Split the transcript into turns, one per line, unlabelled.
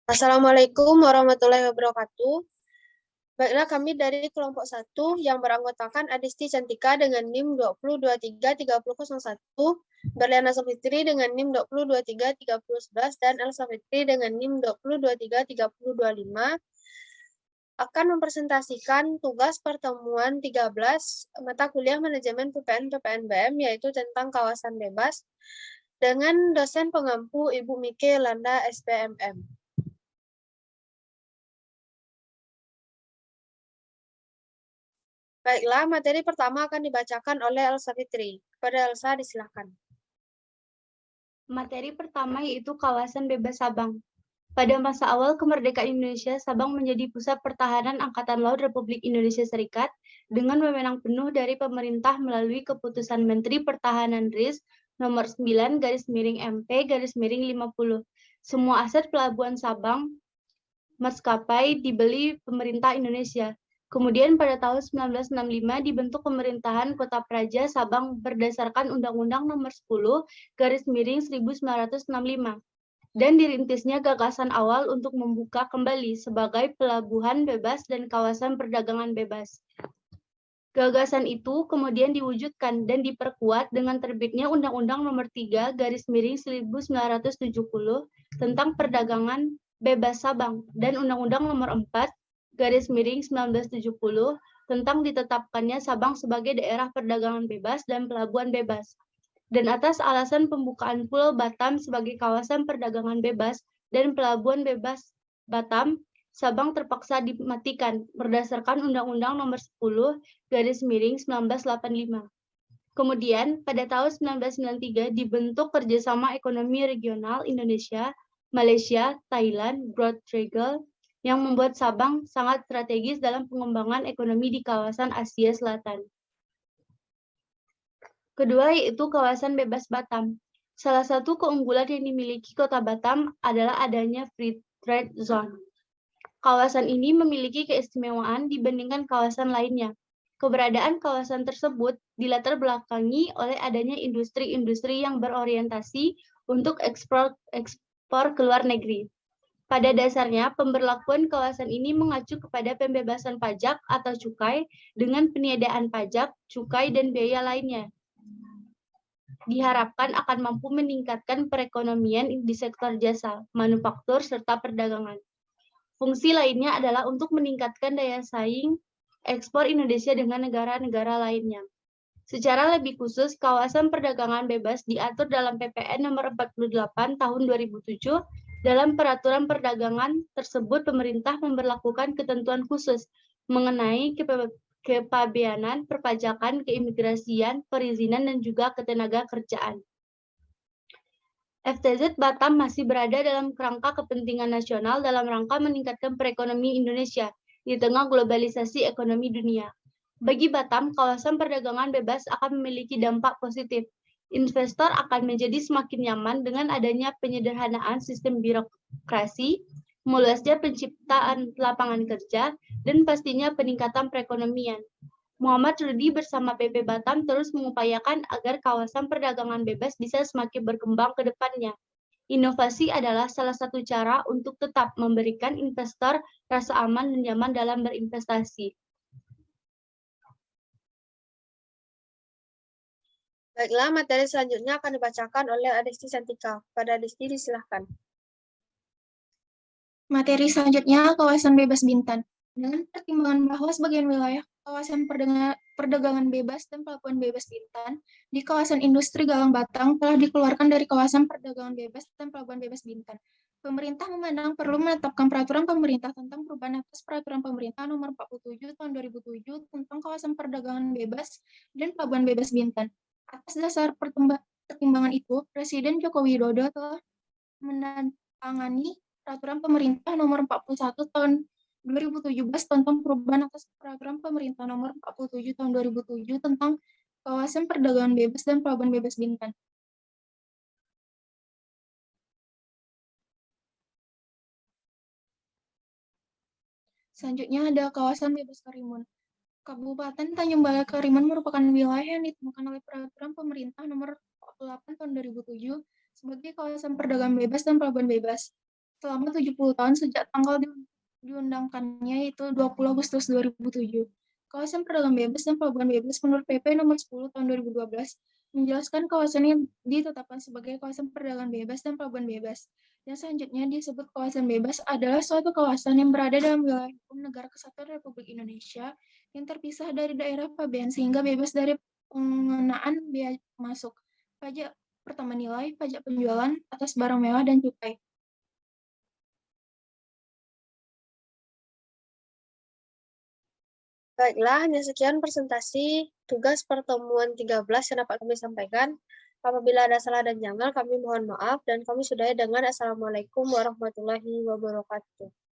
Assalamualaikum warahmatullahi wabarakatuh. Baiklah, kami dari kelompok 1 yang beranggotakan Adisti Cantika dengan NIM 20233001, Berliana Safitri dengan NIM 20233011, dan Elsa Fitri dengan NIM 20233025 akan mempresentasikan tugas pertemuan 13 mata kuliah manajemen PPN-PPNBM, yaitu tentang kawasan bebas, dengan dosen pengampu Ibu Mike Landa, SPMM. Baiklah, materi pertama akan dibacakan oleh Elsa Fitri. Kepada Elsa, disilahkan.
Materi pertama yaitu kawasan bebas Sabang. Pada masa awal kemerdekaan Indonesia, Sabang menjadi pusat pertahanan Angkatan Laut Republik Indonesia Serikat dengan wewenang penuh dari pemerintah melalui keputusan Menteri Pertahanan RIS nomor 9/MP/50. Semua aset pelabuhan Sabang maskapai dibeli pemerintah Indonesia. Kemudian pada tahun 1965 dibentuk pemerintahan Kota Praja Sabang berdasarkan Undang-Undang Nomor 10/1965 dan dirintisnya gagasan awal untuk membuka kembali sebagai pelabuhan bebas dan kawasan perdagangan bebas. Gagasan itu kemudian diwujudkan dan diperkuat dengan terbitnya Undang-Undang Nomor 3/1970 tentang perdagangan bebas Sabang dan Undang-Undang Nomor 4/1970 tentang ditetapkannya Sabang sebagai daerah perdagangan bebas dan pelabuhan bebas. Dan atas alasan pembukaan Pulau Batam sebagai kawasan perdagangan bebas dan pelabuhan bebas Batam, Sabang terpaksa dimatikan berdasarkan Undang-Undang Nomor 10/1985. Kemudian, pada tahun 1993 dibentuk Kerjasama Ekonomi Regional Indonesia, Malaysia, Thailand, Broad Triangle, yang membuat Sabang sangat strategis dalam pengembangan ekonomi di kawasan Asia Selatan. Kedua yaitu kawasan bebas Batam. Salah satu keunggulan yang dimiliki Kota Batam adalah adanya Free Trade Zone. Kawasan ini memiliki keistimewaan dibandingkan kawasan lainnya. Keberadaan kawasan tersebut dilatar belakangi oleh adanya industri-industri yang berorientasi untuk ekspor ke luar negeri. Pada dasarnya, pemberlakuan kawasan ini mengacu kepada pembebasan pajak atau cukai dengan peniadaan pajak, cukai, dan biaya lainnya. Diharapkan akan mampu meningkatkan perekonomian di sektor jasa, manufaktur, serta perdagangan. Fungsi lainnya adalah untuk meningkatkan daya saing ekspor Indonesia dengan negara-negara lainnya. Secara lebih khusus, kawasan perdagangan bebas diatur dalam PPN nomor 48 tahun 2007. Dalam peraturan perdagangan tersebut, pemerintah memberlakukan ketentuan khusus mengenai kepabeanan, perpajakan, keimigrasian, perizinan, dan juga ketenaga kerjaan. FTZ Batam masih berada dalam kerangka kepentingan nasional dalam rangka meningkatkan perekonomian Indonesia di tengah globalisasi ekonomi dunia. Bagi Batam, kawasan perdagangan bebas akan memiliki dampak positif. Investor akan menjadi semakin nyaman dengan adanya penyederhanaan sistem birokrasi, meluasnya penciptaan lapangan kerja, dan pastinya peningkatan perekonomian. Muhammad Rudi bersama PP Batam terus mengupayakan agar kawasan perdagangan bebas bisa semakin berkembang ke depannya. Inovasi adalah salah satu cara untuk tetap memberikan investor rasa aman dan nyaman dalam berinvestasi.
Baiklah, materi selanjutnya akan dibacakan oleh Adisti Cantika. Pada Adisti, disilahkan.
Materi selanjutnya, kawasan bebas Bintan. Dengan pertimbangan bahwa sebagian wilayah kawasan perdagangan bebas dan pelabuhan bebas Bintan di kawasan industri Galang Batang telah dikeluarkan dari kawasan perdagangan bebas dan pelabuhan bebas Bintan. Pemerintah memandang perlu menetapkan peraturan pemerintah tentang perubahan atas peraturan pemerintah nomor 47 tahun 2007 tentang kawasan perdagangan bebas dan pelabuhan bebas Bintan. Atas dasar pertimbangan itu, Presiden Joko Widodo telah menandatangani Peraturan Pemerintah Nomor 41 Tahun 2017 tentang perubahan atas Peraturan Pemerintah Nomor 47 Tahun 2007 tentang kawasan perdagangan bebas dan pelabuhan bebas Bintan. Selanjutnya ada kawasan bebas Karimun. Kabupaten Tanjung Balai Karimun merupakan wilayah yang ditemukan oleh Peraturan Pemerintah Nomor 48 Tahun 2007 sebagai kawasan perdagangan bebas dan pelabuhan bebas. selama 70 tahun sejak tanggal diundangkannya yaitu 20 Agustus 2007. Kawasan perdagangan bebas dan pelabuhan bebas menurut PP nomor 10 tahun 2012 menjelaskan kawasan yang ditetapkan sebagai kawasan perdagangan bebas dan pelabuhan bebas. Dan selanjutnya disebut kawasan bebas adalah suatu kawasan yang berada dalam wilayah hukum Negara Kesatuan Republik Indonesia yang terpisah dari daerah pabean sehingga bebas dari pengenaan bea masuk, pajak pertama nilai, pajak penjualan atas barang mewah, dan cukai.
Baiklah, hanya sekian presentasi tugas pertemuan 13 yang dapat kami sampaikan. Apabila ada salah dan janggal, kami mohon maaf dan kami sudahi dengan Assalamualaikum warahmatullahi wabarakatuh.